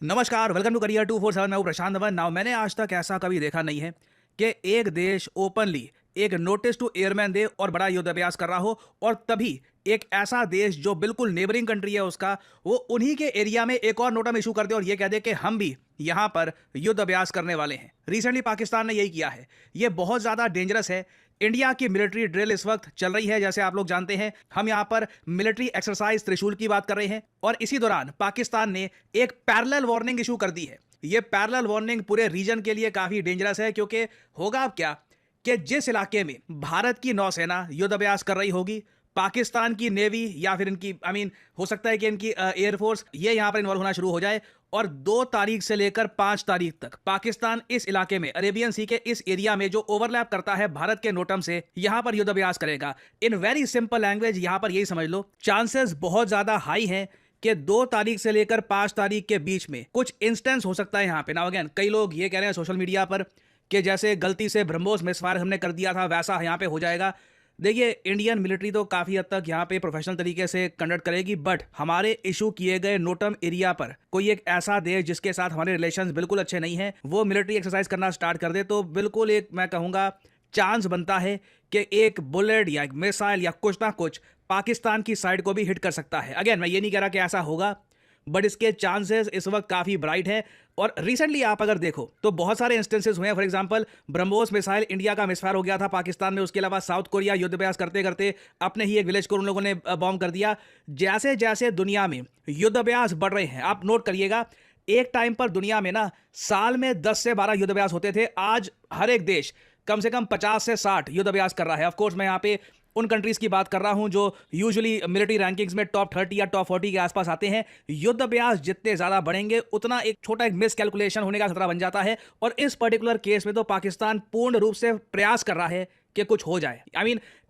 नमस्कार, welcome to career 247। मैं हूं प्रशांत धवन। नाउ मैंने आज तक ऐसा कभी देखा नहीं है कि एक देश ओपनली एक नोटिस टू एयरमैन दे और बड़ा युद्ध अभ्यास कर रहा हो, और तभी एक ऐसा देश जो बिल्कुल नेबरिंग कंट्री है उसका, वो उन्हीं के एरिया में एक और नोटम इशू कर दे और ये कह दे कि हम भी यहां पर युद्ध अभ्यास करने वाले हैं। रिसेंटली पाकिस्तान ने यही किया है। ये बहुत ज्यादा डेंजरस है। इंडिया की मिलिट्री ड्रिल इस वक्त चल रही है, जैसे आप लोग जानते हैं। हम यहां पर मिलिट्री एक्सरसाइज त्रिशूल की बात कर रहे हैं, और इसी दौरान पाकिस्तान ने एक पैरेलल वार्निंग इशू कर दी है। ये पैरेलल वार्निंग पूरे रीजन के लिए काफी डेंजरस है, क्योंकि होगा अब क्या कि जिस इलाके में भारत की नौसेना युद्ध अभ्यास कर रही होगी, पाकिस्तान की नेवी या फिर इनकी हो सकता है कि इनकी एयरफोर्स ये यहां पर इन्वॉल्व होना शुरू हो जाए, और 2 तारीख से लेकर 5 तारीख तक पाकिस्तान इस इलाके में, अरेबियन सी के इस एरिया में जो ओवरलैप करता है भारत के नोटम से, यहां पर युद्ध अभ्यास करेगा। इन वेरी सिंपल लैंग्वेज यहां पर यही समझ लो, चांसेस बहुत ज्यादा हाई हैं कि 2 तारीख से लेकर 5 तारीख के बीच में कुछ इंस्टेंस हो सकता है यहां पे। ना अगेन कई लोग ये कह रहे हैं सोशल मीडिया पर कि जैसे गलती से ब्रह्मोस मिसफायर हमने कर दिया था, वैसा यहां पे हो जाएगा। देखिए, इंडियन मिलिट्री तो काफी हद तक यहाँ पे प्रोफेशनल तरीके से कंडक्ट करेगी, बट हमारे इशू किए गए नोटम एरिया पर कोई एक ऐसा देश जिसके साथ हमारे रिलेशंस बिल्कुल अच्छे नहीं हैं, वो मिलिट्री एक्सरसाइज करना स्टार्ट कर दे, तो बिल्कुल एक मैं कहूँगा चांस बनता है कि एक बुलेट या एक मिसाइल या कुछ ना कुछ पाकिस्तान की साइड को भी हिट कर सकता है। अगेन मैं ये नहीं कह रहा कि ऐसा होगा, बट इसके चांसेस इस वक्त काफी ब्राइट है। और रिसेंटली आप अगर देखो तो बहुत सारे इंस्टेंसेस हुए हैं। For example, BrahMos missile India का मिसफायर हो गया था पाकिस्तान में। उसके अलावा साउथ कोरिया युद्ध अभ्यास करते करते अपने ही एक विलेज को उन लोगों ने बॉम्ब कर दिया। जैसे जैसे दुनिया में युद्ध अभ्यास बढ़ रहे हैं, आप नोट करिएगा, एक टाइम पर दुनिया में ना साल में 10 से 12 युद्ध अभ्यास होते थे। आज हर एक देश कम से कम 50 से 60 युद्ध अभ्यास कर रहा है। ऑफकोर्स मैं यहाँ पे उन कंट्रीज की बात कर रहा हूं जो यूजुअली मिलिट्री रैंकिंग्स में टॉप 30 या टॉप 40 के आसपास आते हैं। युद्ध अभ्यास जितने ज्यादा बढ़ेंगे उतना एक छोटा एक मिस कैलकुलेशन होने का खतरा बन जाता है, और इस पर्टिकुलर केस में तो पाकिस्तान पूर्ण रूप से प्रयास कर रहा है कि कुछ हो जाए।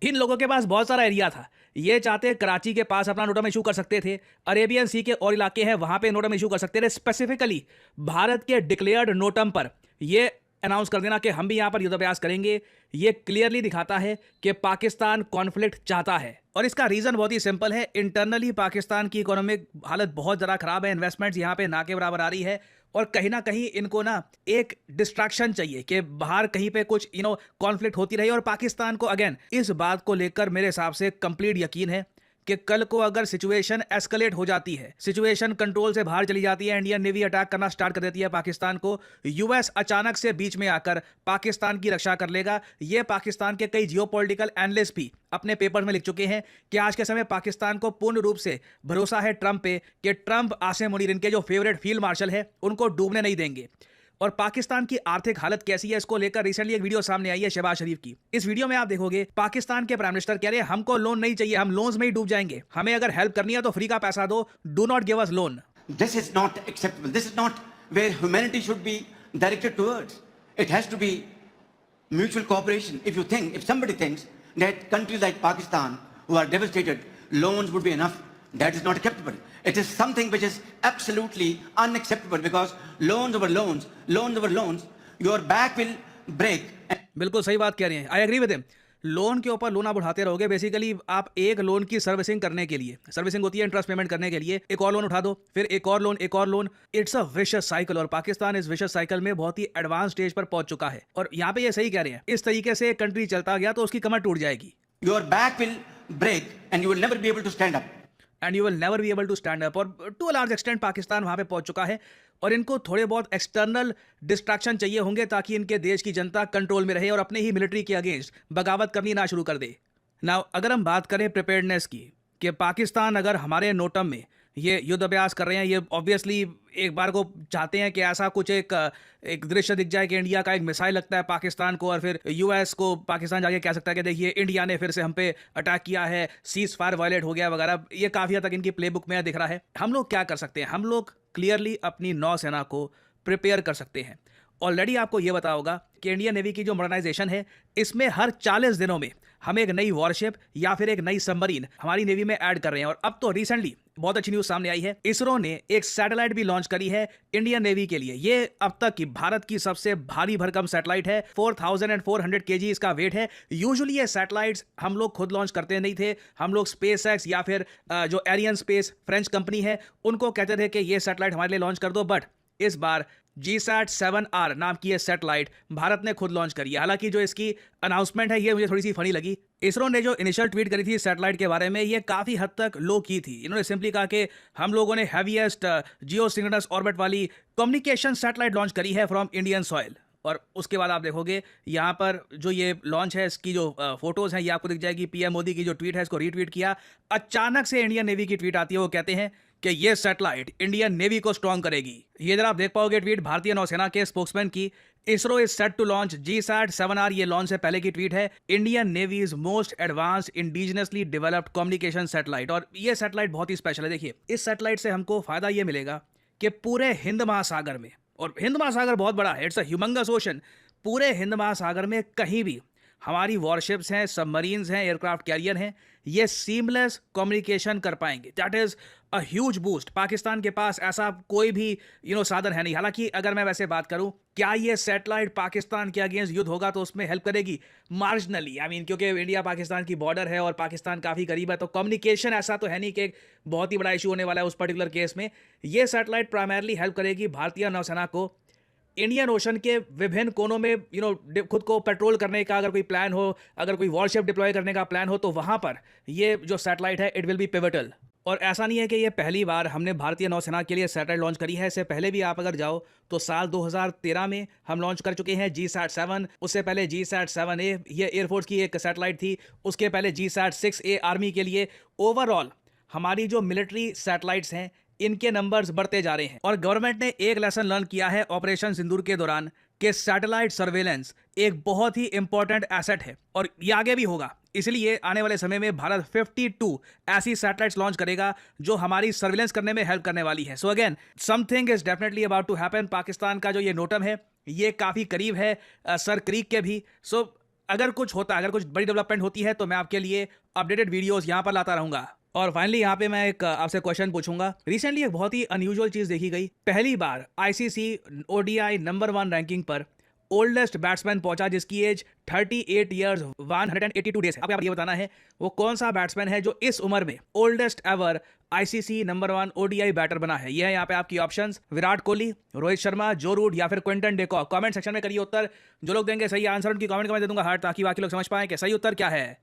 इन लोगों के पास बहुत सारा एरिया था। ये चाहते कराची के पास अपना नोटम इशू कर सकते थे, अरेबियन सी के और इलाके हैं वहां पे नोटम इशू कर सकते थे। स्पेसिफिकली भारत के डिक्लेयर्ड नोटम पर ये अनाउंस कर देना कि हम भी यहां पर युद्ध अभ्यास करेंगे, ये क्लियरली दिखाता है कि पाकिस्तान कॉन्फ्लिक्ट चाहता है। और इसका रीजन बहुत ही सिंपल है। इंटरनली पाकिस्तान की इकोनॉमिक हालत बहुत ज़्यादा खराब है। इन्वेस्टमेंट्स यहां पे ना के बराबर आ रही है, और कहीं ना कहीं इनको ना एक डिस्ट्रैक्शन चाहिए कि बाहर कहीं पे कुछ कॉन्फ्लिक्ट होती रही। और पाकिस्तान को अगेन इस बात को लेकर मेरे हिसाब से कंप्लीट यकीन है कि कल को अगर सिचुएशन एस्केलेट हो जाती है, सिचुएशन कंट्रोल से बाहर चली जाती है, इंडियन नेवी अटैक करना स्टार्ट कर देती है पाकिस्तान को, यूएस अचानक से बीच में आकर पाकिस्तान की रक्षा कर लेगा। ये पाकिस्तान के कई जियोपॉलिटिकल एनालिस्ट भी अपने पेपर में लिख चुके हैं कि आज के समय पाकिस्तान को पूर्ण रूप से भरोसा है ट्रंप पे कि ट्रंप आसिम मुनीर, इनके जो फेवरेट फील्ड मार्शल है, उनको डूबने नहीं देंगे। और पाकिस्तान की आर्थिक हालत कैसी है, इसको लेकर रिसेंटली एक वीडियो सामने आई है शहबाज शरीफ की। इस वीडियो में आप देखोगे पाकिस्तान के प्राइम मिनिस्टर कह रहे हैं हमको लोन नहीं चाहिए, हम लोन्स में ही डूब जाएंगे, हमें अगर हेल्प करनी है तो फ्री का पैसा दो, do not give us loan. This is not acceptable. This is not where humanity should be directed towards. It has to be mutual cooperation. If somebody thinks that countries like Pakistan, who are devastated, loans would be enough, that is not acceptable. It is something which is absolutely unacceptable, because loans over loans, your back will break. बिल्कुल सही बात कह रहे हैं, I agree with him. Loan के ऊपर loan आप उठाते रहोगे। बेसिकली आप एक लोन की सर्विसिंग करने के लिए, सर्विसिंग होती है इंटरेस्ट पेमेंट करने के लिए, एक और लोन उठा दो, फिर एक और लोन, एक और loan. It's a vicious cycle, और पाकिस्तान इस विशियस साइकिल में बहुत ही एडवांस स्टेज पर पहुंच चुका है। और यहाँ पे ये सही कह रहे हैं, इस तरीके से कंट्री चलता गया तो उसकी कमर टूट जाएगी। Your back will break and you will never be able to stand up. And you will never be able to stand up. और to a large extent Pakistan वहां पे पहुंच चुका है, और इनको थोड़े बहुत एक्सटर्नल डिस्ट्रैक्शन चाहिए होंगे ताकि इनके देश की जनता कंट्रोल में रहे और अपने ही मिलिट्री के अगेंस्ट बगावत करनी ना शुरू कर दे। नाउ अगर हम बात करें प्रिपेयर्डनेस की, कि पाकिस्तान अगर हमारे नोटम में ये युद्ध अभ्यास कर रहे हैं, ये ऑब्वियसली एक बार को चाहते हैं कि ऐसा कुछ एक दृश्य दिख जाए कि इंडिया का एक मिसाइल लगता है पाकिस्तान को, और फिर यूएस को पाकिस्तान जाके कह सकता है कि देखिए इंडिया ने फिर से हम पे अटैक किया है, सीज फायर वायलेट हो गया वगैरह। ये काफ़ी हद तक इनकी प्लेबुक में दिख रहा है। हम लोग क्या कर सकते हैं? हम लोग क्लियरली अपनी नौसेना को प्रिपेयर कर सकते हैं। ऑलरेडी आपको ये पता होगा कि इंडियन नेवी की जो मॉडर्नाइजेशन है, इसमें हर 40 दिनों में हम एक नई वॉरशिप या फिर एक नई सबमरीन हमारी नेवी में ऐड कर रहे हैं। और अब तो रिसेंटली बहुत अच्छी न्यूज सामने आई है, इसरो ने एक सैटेलाइट भी लॉन्च करी है इंडियन नेवी के लिए। ये अब तक की भारत की सबसे भारी भरकम सैटेलाइट है। 4400 kg इसका वेट है। यूजुअली ये सैटेलाइट्स हम लोग खुद लॉन्च करते नहीं थे, हम लोग स्पेस एक्स या फिर जो एरियन स्पेस फ्रेंच कंपनी है उनको कहते थे कि ये सैटेलाइट हमारे लिए लॉन्च कर दो। बट इस बार GSAT-7R नाम की ये सैटेलाइट भारत ने खुद लॉन्च करी है। हालांकि जो इसकी अनाउंसमेंट है ये मुझे थोड़ी सी फनी लगी। इसरो ने जो इनिशियल ट्वीट करी थी सैटेलाइट के बारे में ये काफ़ी हद तक लो की थी। इन्होंने सिंपली कहा कि हम लोगों ने हैवीएस्ट जियो सिंक्रोनस ऑर्बिट वाली कम्युनिकेशन सैटेलाइट लॉन्च करी है फ्रॉम इंडियन सॉइल। और उसके बाद आप देखोगे यहाँ पर जो ये लॉन्च है इसकी जो फोटोज़ हैं ये आपको दिख जाएगी। पीएम मोदी की जो ट्वीट है इसको रीट्वीट किया। अचानक से इंडियन नेवी की ट्वीट आती है, वो कहते हैं कि ये सैटेलाइट इंडियन नेवी को स्ट्रॉन्ग करेगी। ये जरा आप देख पाओगे ट्वीट भारतीय नौसेना के स्पोक्समैन की। ISRO is set to launch GSAT-7R, ये लॉन्च से पहले की ट्वीट है। Indian navy is most advanced indigenously developed communication satellite. और ये सैटेलाइट बहुत ही स्पेशल है। देखिए इस सैटेलाइट से हमको फायदा ये मिलेगा कि पूरे हिंद महासागर में, और हिंद महासागर बहुत बड़ा है, इट्स अ ह्यूमंगस ओशन, पूरे हिंद महासागर में कहीं भी हमारी वॉरशिप्स हैं, सबमरीन्स हैं, एयरक्राफ्ट कैरियर हैं, ये सीमलेस कम्युनिकेशन कर पाएंगे। That is a huge boost. Pakistan के पास ऐसा कोई भी साधन है नहीं। हालांकि अगर मैं वैसे बात करूं, क्या ये सैटेलाइट पाकिस्तान के अगेंस्ट युद्ध होगा तो उसमें हेल्प करेगी? मार्जिनली, आई मीन, क्योंकि इंडिया पाकिस्तान की बॉर्डर है और पाकिस्तान काफ़ी करीब है, तो कम्युनिकेशन ऐसा तो है नहीं कि एक बहुत ही बड़ा इशू होने वाला है उस पर्टिकुलर केस में। ये सैटेलाइट प्राइमरली हेल्प करेगी भारतीय नौसेना को इंडियन ओशन के विभिन्न कोनों में खुद को पेट्रोल करने का अगर कोई प्लान हो, अगर कोई वॉरशिप डिप्लॉय करने का प्लान हो, तो वहाँ पर ये जो सैटेलाइट है इट विल बी पिवटल। और ऐसा नहीं है कि ये पहली बार हमने भारतीय नौसेना के लिए सैटेलाइट लॉन्च करी है। इससे पहले भी आप अगर जाओ तो साल 2013 में हम लॉन्च कर चुके हैं GSAT-7। उससे पहले GSAT-7A ये एयरफोर्स की एक सैटेलाइट थी। उसके पहले GSAT-6A आर्मी के लिए। ओवरऑल हमारी जो मिलिट्री सैटेलाइट्स हैं इनके नंबर्स बढ़ते जा रहे हैं। और गवर्नमेंट ने एक लेसन लर्न किया है ऑपरेशन सिंदूर के दौरान कि सैटेलाइट सर्वेलेंस एक बहुत ही इंपॉर्टेंट एसेट है और ये आगे भी होगा। इसलिए आने वाले समय में भारत 52 ऐसी सैटेलाइट्स लॉन्च करेगा जो हमारी सर्वेलेंस करने में हेल्प करने वाली है। So again something is definitely about to happen. Pakistan का जो ये नोटम है ये काफ़ी करीब है सर क्रीक के भी। सो अगर कुछ होता है, अगर कुछ बड़ी डेवलपमेंट होती है तो मैं आपके लिए अपडेटेड वीडियोज़ यहाँ पर लाता रहूँगा। और फाइनली यहाँ पे मैं एक आपसे क्वेश्चन पूछूंगा। रिसेंटली एक बहुत ही अनयूजुअल चीज़ देखी गई। पहली बार ICC ODI नंबर 1 रैंकिंग पर ओल्डेस्ट बैट्समैन पहुंचा जिसकी एज 38 ईयर्स 182 डेज है। आपको ये बताना है वो कौन सा बैट्समैन है जो इस उम्र में oldest ever ICC number 1 ODI batter बना है। ये है यहाँ पे आपकी options: Virat Kohli, Rohit Sharma, Joe Root या फिर क्विंटन डेकॉक। कमेंट सेक्शन में करिए उत्तर। जो लोग देंगे सही आंसर उनकी कमेंट में दे दूंगा हार्ट, ताकि बाकी लोग समझ पाएं कि सही उत्तर क्या है।